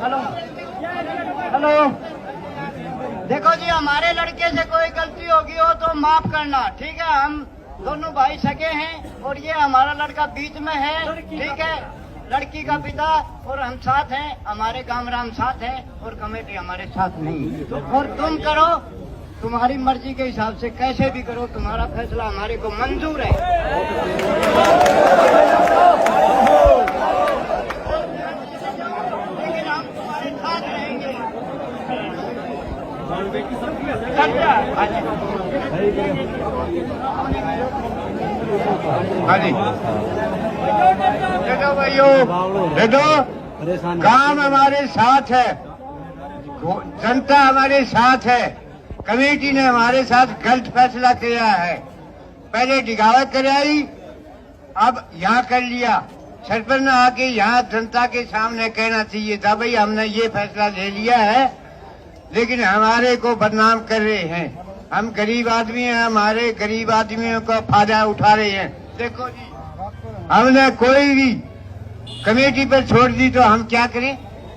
Hello hello, देखो जी, हमारे लड़के से कोई गलती होगी हो तो माफ करना, ठीक है। हम दोनों भाई सगे हैं और ये हमारा लड़का बीच में है, ठीक है। लड़की का पिता और हम साथ हैं, हमारे कामरा हम साथ हैं और कमेटी हमारे साथ नहीं। और तुम करो तुम्हारी मर्जी के हिसाब से, कैसे भी करो, तुम्हारा फैसला हमारे को मंजूर है। लेकिन हम तुम्हारे साथ रहेंगे। हाँ जी, देखो भाइयों, देखो काम हमारे साथ है, जनता हमारे साथ है। कमेटी ने हमारे साथ गलत फैसला किया है। पहले डिगावत कराई, अब यहाँ कर लिया। सरपंच ने आके यहाँ जनता के सामने कहना चाहिए था, भाई हमने ये फैसला ले लिया है, लेकिन हमारे को बदनाम कर रहे हैं। हम गरीब आदमी हैं, हमारे गरीब आदमियों का फायदा उठा रहे हैं। देखो जी, हमने कोई भी कमेटी पर छोड़ दी तो हम क्या करें?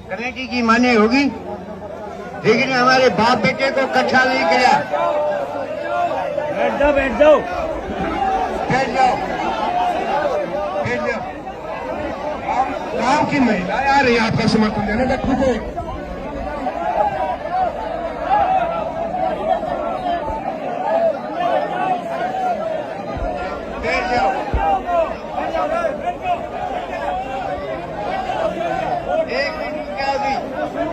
कमेटी की माने होगी, लेकिन हमारे बाप बेटे को इकट्ठा नहीं किया। बैठ जाओ बैठ जाओ बैठ जाओ बैठ जाओ। गांव की महिला आ रही है आपका समर्थन देने का, खुद बैठ जाओ। एक मिनट का भी,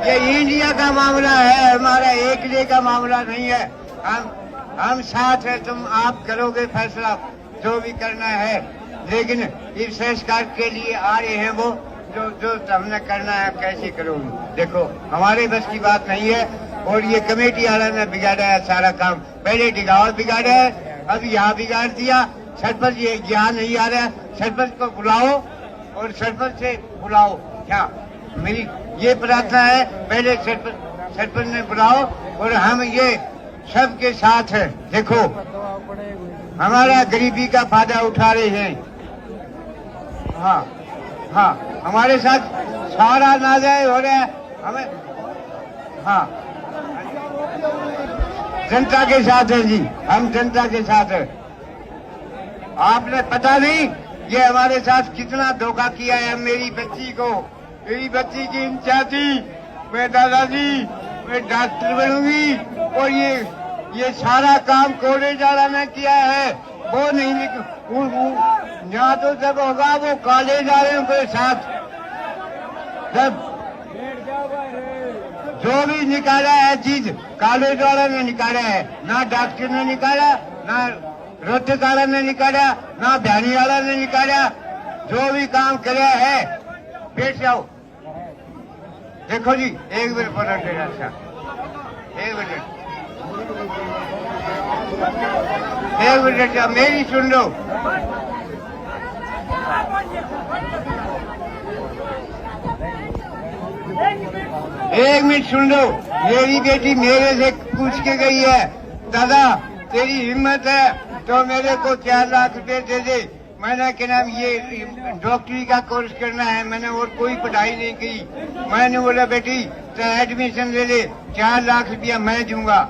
ये इंडिया का मामला है, हमारा एक डे का मामला नहीं है। हम साथ है, तुम आप करोगे फैसला जो भी करना है, लेकिन इस संस्कार के लिए आ रहे हैं वो जो हमने करना है, कैसे करोगे? देखो हमारे बस की बात नहीं है। और ये कमेटी वाला ने बिगाड़ा है सारा काम। पहले डिगावत बिगाड़ा है, अब यहाँ बिगाड़ दिया। सरपंच ये यहाँ नहीं आ रहा है, सरपंच को बुलाओ और सरपंच से बुलाओ। क्या मेरी ये प्रार्थना है, पहले सरपंच ने बुलाओ और हम ये सबके साथ है। देखो हमारा गरीबी का फायदा उठा रहे हैं। हाँ हाँ, हमारे साथ सारा नाजायज हो रहा है हमें। हाँ, जनता के साथ है जी, हम जनता के साथ है। आपने पता नहीं ये हमारे साथ कितना धोखा किया है। मेरी बच्ची की इच्छा थी, मैं दादाजी मैं डॉक्टर बनूंगी, और ये सारा काम कोडेजाड़ा ने किया है। वो नहीं यहाँ तो जब होगा वो कॉलेज वालों के साथ, जब जो भी निकाला है चीज कॉलेज वालों ने निकाला है। ना डॉक्टर ने निकाला, ना रोहतक वाला ने निकाला, ना भैनी वाला ने निकाला। जो भी काम कराया है, बैठ जाओ। देखो जी, एक मिनट पलट देना, अच्छा एक मिनट मेरी सुन लो। एक मिनट सुन लो। मेरी बेटी मेरे से पूछ के गई है, दादा तेरी हिम्मत है तो मेरे को 4 लाख रुपए दे दे। मैंने क्या नाम ये डॉक्टरी का कोर्स करना है, मैंने और कोई पढ़ाई नहीं की। मैंने बोला बेटी तो एडमिशन ले ले, 4 लाख रुपया मैं दूंगा।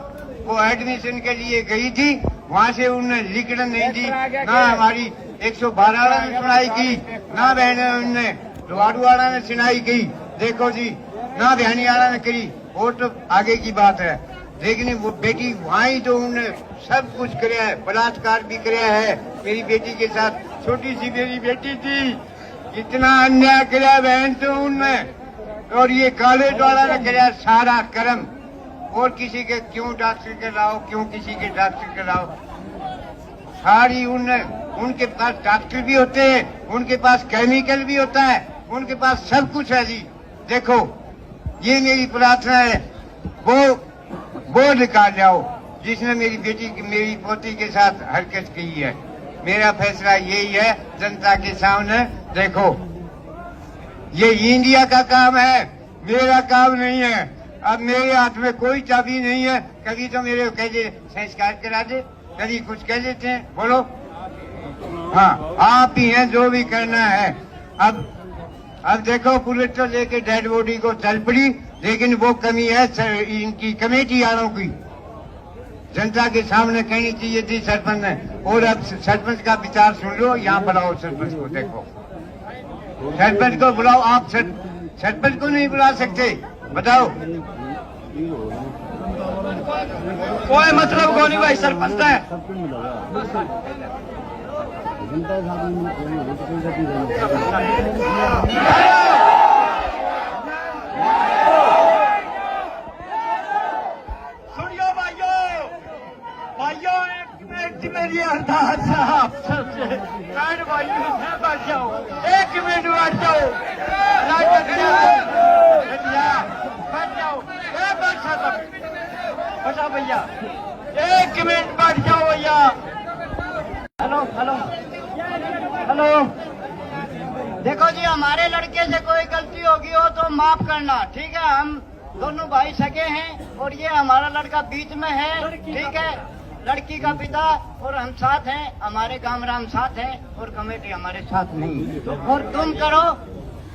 वो एडमिशन के लिए गई थी, वहाँ से उन्होंने लिखना नहीं दी। ना हमारी 112 वाला ने सुनाई की, ना बहने उनने द्वारू वाला ने सुनाई की। देखो जी, ना बहनी वाला ने करी, वो तो आगे की बात है। लेकिन वो बेटी वहाँ ही तो उन्होंने सब कुछ कराया है, बलात्कार भी कराया है मेरी बेटी के साथ। छोटी सी मेरी बेटी थी, इतना अन्याय कराया बहन तो उनने। और ये कॉलेज वाला ने कराया सारा कर्म। और किसी के क्यों डॉक्टर कराओ, क्यों किसी के डॉक्टर कराओ, सारी उनके पास डॉक्टर भी होते हैं, उनके पास केमिकल भी होता है, उनके पास सब कुछ है जी। देखो ये मेरी प्रार्थना है, वो निकाल जाओ जिसने मेरी पोती के साथ हरकत की है। मेरा फैसला यही है जनता के सामने। देखो ये इंडिया का काम है, मेरा काम नहीं है। अब मेरे हाथ में कोई चाबी नहीं है। कभी तो मेरे को कह दे संस्कार करा दे, कभी कुछ कह देते हैं। बोलो, हाँ आप ही हैं जो भी करना है। अब अब देखो पुलिस तो लेके डेड बॉडी को चल पड़ी, लेकिन वो कमी है इनकी कमेटी वालों की। जनता के सामने कहनी चाहिए थी सरपंच ने। और अब सरपंच का विचार सुन लो। यहाँ बुलाओ सरपंच को, देखो सरपंच को बुलाओ। आप सरपंच को नहीं बुला सकते? बताओ। कोई मतलब को नहीं भाई, सरपंच है। सुनियो भाइयों एक मेरी अरदास साहब भाइयों से बच जाओ, 1 मिनट बैठ जाओ, बच जाओ, बचा भैया, 1 मिनट बैठ जाओ भैया। हेलो हेलो हेलो, देखो जी हमारे लड़के से कोई गलती होगी हो तो माफ करना, ठीक है? हम दोनों भाई सगे हैं और ये हमारा लड़का बीच में है, ठीक है? लड़की का पिता और हम साथ हैं, हमारे कामराम साथ हैं और कमेटी हमारे साथ नहीं। और तुम करो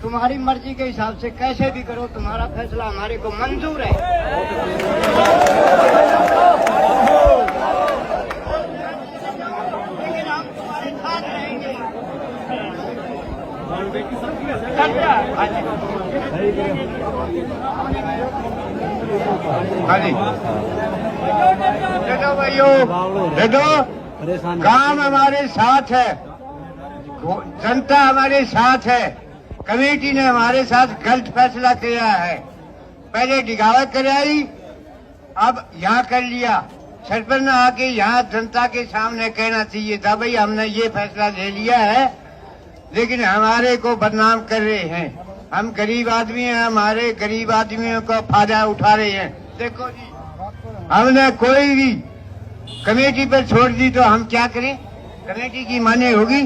तुम्हारी मर्जी के हिसाब से, कैसे भी करो, तुम्हारा फैसला हमारे को मंजूर है। लेकिन हम तुम्हारे साथ रहेंगे। हाँ जी, देखो भाइयों, देखो काम हमारे साथ है, जनता हमारे साथ है। कमेटी ने हमारे साथ गलत फैसला किया है। पहले डिगावत कराई, अब यहाँ कर लिया। सरपंच ने आके यहाँ जनता के सामने कहना चाहिए था, भाई हमने ये फैसला ले लिया है, लेकिन हमारे को बदनाम कर रहे हैं। हम गरीब आदमी हैं, हमारे गरीब आदमियों का फायदा उठा रहे हैं। देखो जी, हमने कोई भी कमेटी पर छोड़ दी तो हम क्या करें? कमेटी की माने होगी,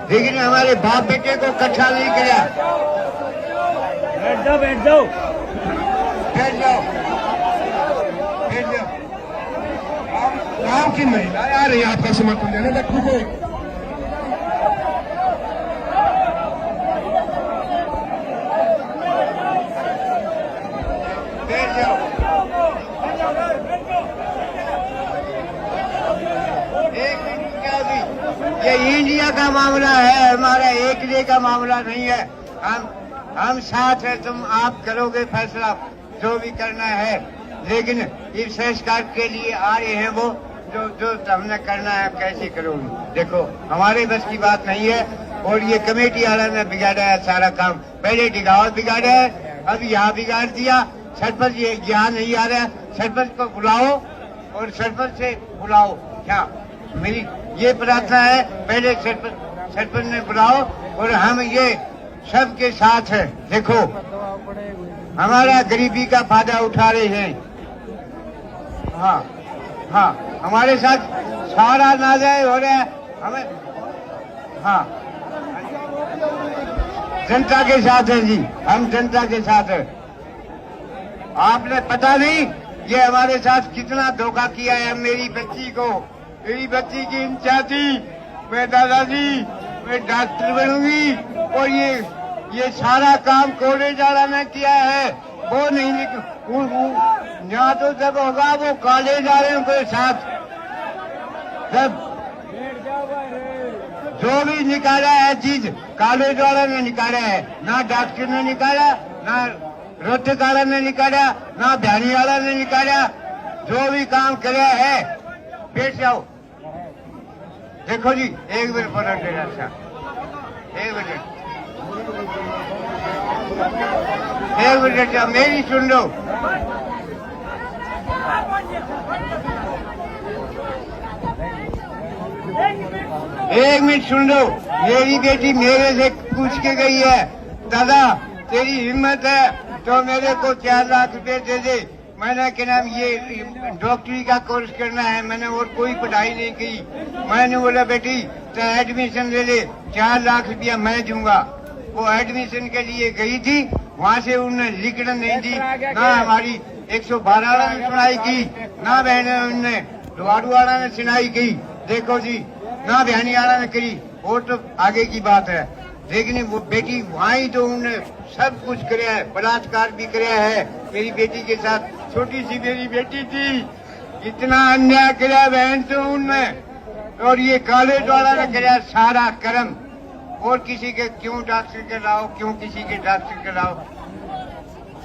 लेकिन हमारे बाप बेटे को इकट्ठा नहीं किया। बैठ जाओ बैठ जाओ बैठ जाओ बैठ जाओ। गांव की महिला आ रही है आपका समर्थन देने तक को। बैठ जाओ। एक मिनट क्या भी, ये इंडिया का मामला है, हमारा एक डे का मामला नहीं है। हम साथ हैं, तुम आप करोगे फैसला जो भी करना है, लेकिन इस संस्कार के लिए आ रहे हैं वो जो हमने करना है, कैसे करोगे? देखो हमारे बस की बात नहीं है। और ये कमेटी वाला ने बिगाड़ा है सारा काम। पहले डिगावत बिगाड़ा है, अब यहाँ बिगाड़ दिया। सरपंच यहाँ नहीं आ रहा, सरपंच को बुलाओ और सरपंच से बुलाओ। क्या मेरी ये प्रार्थना है, पहले सरपंच ने बुलाओ और हम ये सबके साथ है। देखो हमारा गरीबी का फायदा उठा रहे हैं। हाँ हाँ, हमारे साथ सारा नाजायज हो रहा है हमें। हाँ, जनता के साथ है जी, हम जनता के साथ है। आपने पता नहीं ये हमारे साथ कितना धोखा किया है। मेरी बच्ची की इच्छा थी, मैं दादाजी मैं डॉक्टर बनूंगी, और ये सारा काम कॉलेज वाला ने किया है। वो नहीं, यहाँ तो जब होगा वो कॉलेज वाले के साथ, जब जो भी निकाला है चीज कॉलेज वाला ने निकाला है, ना डॉक्टर ने निकाला, ना रोहतक वाला ने निकाला, ना ध्यानी वाला ने निकाला। जो भी काम कराया है, बैठ जाओ। देखो जी, 1 मिनट पलट देना, 1 मिनट मेरी सुन लो। एक मिनट सुन लो। मेरी बेटी मेरे से पूछ के गई है, दादा तेरी हिम्मत है तो मेरे को 4 लाख रुपए दे दे। मैंने क्या नाम ये डॉक्टरी का कोर्स करना है, मैंने और कोई पढ़ाई नहीं की। मैंने बोला बेटी तो एडमिशन ले ले, 4 लाख रुपया मैं दूंगा। वो एडमिशन के लिए गई थी, वहाँ से उन्होंने लिखना नहीं दी, ना हमारी 112 ने सुनाई की, ना बहने उनने दुआड़ुआड़ा ने सुनाई की। देखो जी, ना बहनी वाला ने करी। और तो आगे की बात है। लेकिन वो बेटी वहाँ ही तो उन्हें सब कुछ कराया है, बलात्कार भी कराया है मेरी बेटी के साथ। छोटी सी मेरी बेटी थी, इतना अन्याय कराया बहन तो उनमें। और ये कॉलेज वाला ने कराया सारा कर्म। और किसी के क्यों डॉक्टर कराओ, क्यों किसी के डॉक्टर कराओ,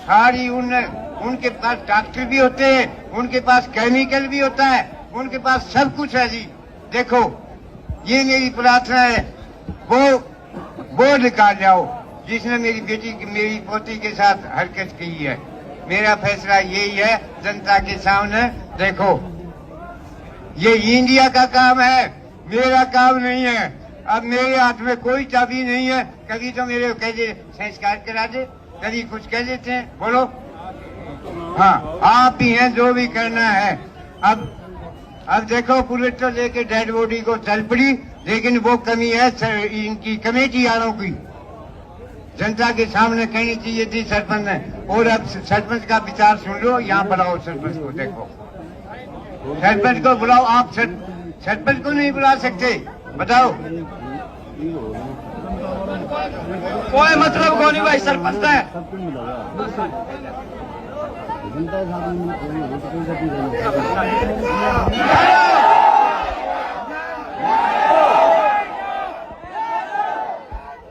सारी उनके पास डॉक्टर भी होते हैं, उनके पास केमिकल भी होता है, उनके पास सब कुछ है जी। देखो ये मेरी प्रार्थना है, वो निकाल जाओ जिसने मेरी बेटी मेरी पोती के साथ हरकत की है। मेरा फैसला यही है जनता के सामने। देखो ये इंडिया का काम है, मेरा काम नहीं है। अब मेरे हाथ में कोई चाबी नहीं है। कभी तो मेरे कह दे संस्कार करा दे, कभी कुछ कह देते हैं, बोलो। हाँ आप ही हैं जो भी करना है। अब देखो पुलिस तो लेके डेड बॉडी को चल पड़ी, लेकिन वो कमी है इनकी कमेटी वालों की। जनता के सामने कहनी चाहिए थी सरपंच ने। और अब सरपंच का विचार सुन लो, यहाँ बुलाओ सरपंच को। देखो सरपंच को बुलाओ। आप सरपंच को नहीं बुला सकते, बताओ। कोई मतलब को नहीं भाई, सरपंच है।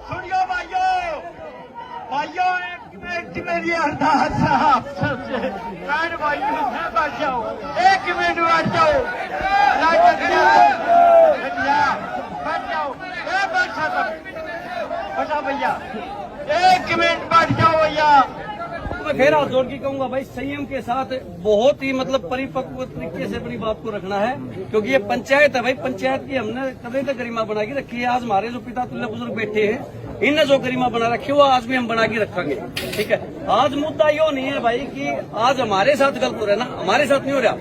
सुनियो भाइयों एक मिनट मेरी अरदास साहब सबसे भाइयों से बैठ जाओ, एक मिनट बैठ जाओ, बचा भैया, एक मिनट बैठ जाओ भैया। मैं फिर हाथ जोड़ के कहूंगा भाई, संयम के साथ बहुत ही मतलब परिपक्व तरीके से अपनी बात को रखना है, क्योंकि ये पंचायत है भाई। पंचायत की हमने कभी तक गरिमा बना के रखी है। आज हमारे जो पिता तुल्य बुजुर्ग बैठे हैं, इनने जो गरिमा बना रखी है वो आज भी हम बना के रखेंगे, ठीक है। आज मुद्दा यो नहीं है भाई कि आज हमारे साथ गलत हो रहा है ना, हमारे साथ नहीं हो रहा।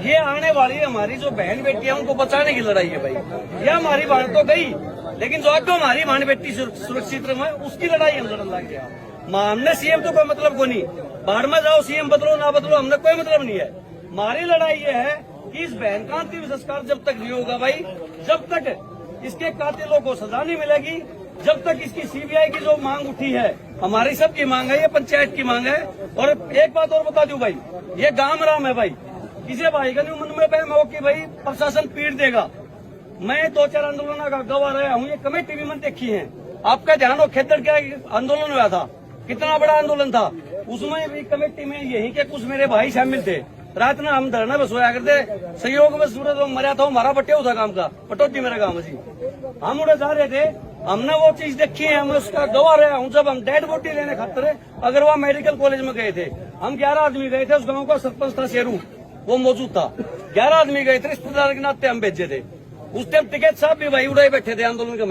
ये आने वाली हमारी जो बहन बेटी है उनको बचाने की लड़ाई है भाई। ये हमारी बहन तो गई, लेकिन जो आगे हमारी बहन बेटी सुरक्षित रहे उसकी लड़ाई हम लड़न लग गया। हमने सीएम तो कोई मतलब को नहीं, बाढ़ में जाओ सीएम बदलो ना बदलो, हमने कोई मतलब नहीं है। हमारी लड़ाई ये है कि इस बहन का अंतिम संस्कार जब तक नहीं होगा भाई, जब तक इसके कातिलों को सजा नहीं मिलेगी, जब तक इसकी सीबीआई की जो मांग उठी है, हमारी सबकी मांग है, ये पंचायत की मांग है। और एक बात और बता दूं भाई, ये गांव राम है भाई। किसी भाई का नहीं मन में बहम हो कि भाई प्रशासन पीट देगा। मैं 2-4 आंदोलनों का गवाह रहा हूँ, ये कमेटी भी मैंने देखी है। आपका ध्यान हो खेतड़ का आंदोलन हुआ था, कितना बड़ा आंदोलन था। उसमें भी कमेटी में यही के कुछ मेरे भाई शामिल थे। रात में हम धरना बस होया करते, सहयोग में सूरज मरा था, हमारा बटिया था काम का, पटोटी मेरा गाँव जी। हम उड़े जा रहे थे, हमने वो चीज देखी है, मैं उसका गवाह रहा हूँ। जब हम डेड बॉडी लेने खातिर अग्रवाल मेडिकल कॉलेज में गए थे, हम 11 आदमी गए थे। उस गाँव का सरपंच था शेरू, वो मौजूद था। 11 आदमी गए थे, रिश्तेदार के नाते हम भेजे थे। उस टाइम टिकट साहब भी भाई उड़े बैठे थे आंदोलन के।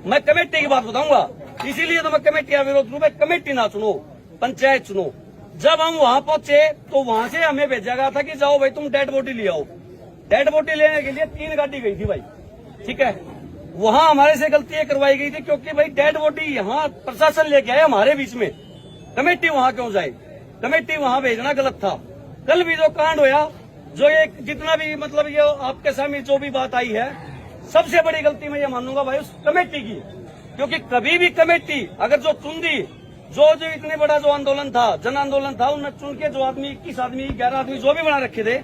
मैं कमेटी की बात बताऊंगा, इसीलिए तो मैं कमेटी का विरोध करूं। कमेटी ना चुनो, पंचायत चुनो। जब हम वहां पहुंचे तो वहां से हमें भेजा गया था कि जाओ भाई तुम डेड बॉडी ले आओ। डेड बॉडी लेने के लिए 3 गाड़ी गई थी भाई, ठीक है। वहां हमारे से गलती करवाई गई थी, क्योंकि भाई डेड बॉडी यहाँ प्रशासन लेके आया हमारे बीच में, कमेटी वहां क्यों जाए? कमेटी वहां भेजना गलत था। कल भी जो कांड होया, जो ये जितना भी मतलब ये आपके सामने जो भी बात आई है, सबसे बड़ी गलती मैं ये मानूंगा भाई उस कमेटी की। क्योंकि कभी भी कमेटी अगर जो चुन दी, जो इतने बड़ा जो आंदोलन था, जन आंदोलन था, उन्हें चुन के जो आदमी 21 आदमी 11 आदमी जो भी बना रखे थे,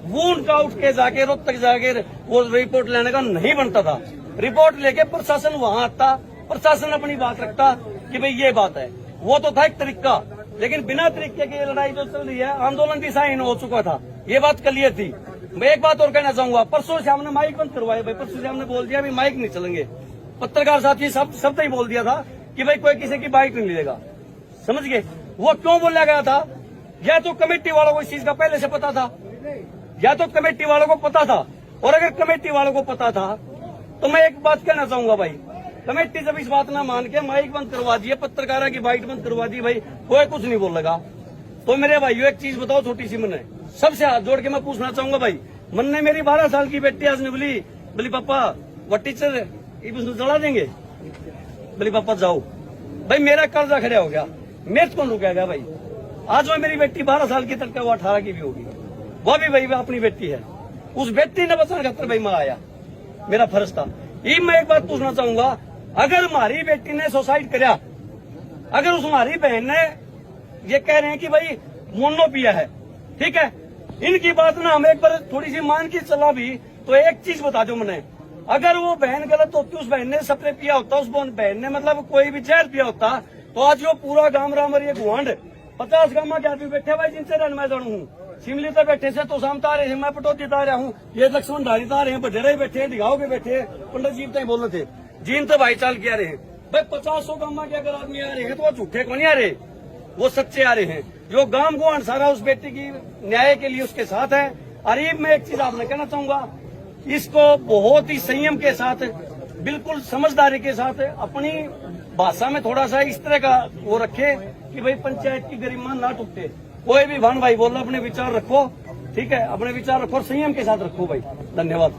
वो उनका उठ के जाके रोहतक जाके वो रिपोर्ट लेने का नहीं बनता था। रिपोर्ट लेके प्रशासन वहां आता, प्रशासन अपनी बात रखता कि भाई ये बात है। वो तो था एक तरीका, लेकिन बिना तरीके की लड़ाई जो चल रही है, आंदोलन दिशाहीन हो चुका था, ये बात क्लियर थी। मैं एक बात और कहना चाहूंगा, परसों से हमने माइक बंद करवाए भाई। परसों से हमने बोल दिया अभी माइक नहीं चलेंगे। पत्रकार साथी सब ही बोल दिया था कि भाई कोई किसी की बाइक नहीं लेगा, समझ गए। वो क्यों बोला गया था? या तो कमेटी वालों को इस चीज का पहले से पता था, या तो कमेटी वालों को पता था। और अगर कमेटी वालों को पता था तो मैं एक बात कहना चाहूंगा भाई, कमेटी जब इस बात ना मान के माइक बंद करवा दिए, पत्रकारों की बाइट बंद करवा दी, भाई कोई कुछ नहीं बोल लगा। तो मेरे भाइयों एक चीज बताओ छोटी सी, मैंने सबसे हाथ जोड़ के मैं पूछना चाहूंगा भाई, मन ने मेरी 12 साल की बेटी आज ने बोली पापा वो टीचर जला देंगे, बोली पापा जाओ। भाई मेरा कर्जा खड़ा हो गया, मेरे कौन रुकेगा भाई? आज वो मेरी बेटी 12 साल की तक वो 18 की भी होगी, वो भी भाई अपनी बेटी है। उस बेटी ने बचाने खातर भाई मैं आया, मेरा फर्ज था। ये मैं एक बात पूछना चाहूंगा, अगर हमारी बेटी ने सुसाइड करा, अगर उस हमारी बहन ने ये कह रहे हैं कि भाई मोनो पिया है, ठीक है, इनकी बात ना हम एक बार थोड़ी सी मान के चला भी, तो एक चीज बता दो मैंने, अगर वो बहन गलत होती, उस बहन ने स्प्रे पिया होता, उस बहन ने मतलब कोई भी जहर पिया होता, तो आज वो पूरा गांव रामर ये गुआंड 50 गांव के आदमी बैठे भाई, जिनसे रन मैं जानू हूँ, शिमली तक बैठे से तो शाम तारे मैं पटोती आ रहा हूँ, ये लक्ष्मण धारी तारे हैं, बडेरे बैठे हैं, दिगाओ के बैठे, पंडित जी तक बोल रहे थे, जीन तो भाई चाल के आ रहे हैं भाई। 50 गांव के अगर आदमी आ रहे हैं तो वो झूठे को नहीं आ रहे, वो सच्चे आ रहे हैं। जो गांव गुआंड सारा उस बेटी की न्याय के लिए उसके साथ है। और ये मैं एक चीज आपने कहना चाहूंगा, इसको बहुत ही संयम के साथ, बिल्कुल समझदारी के साथ अपनी भाषा में थोड़ा सा इस तरह का वो रखे कि भाई पंचायत की गरिमा ना टूटे। कोई भी भान भाई बोल रहा, अपने विचार रखो, ठीक है, अपने विचार रखो और संयम के साथ रखो भाई। धन्यवाद।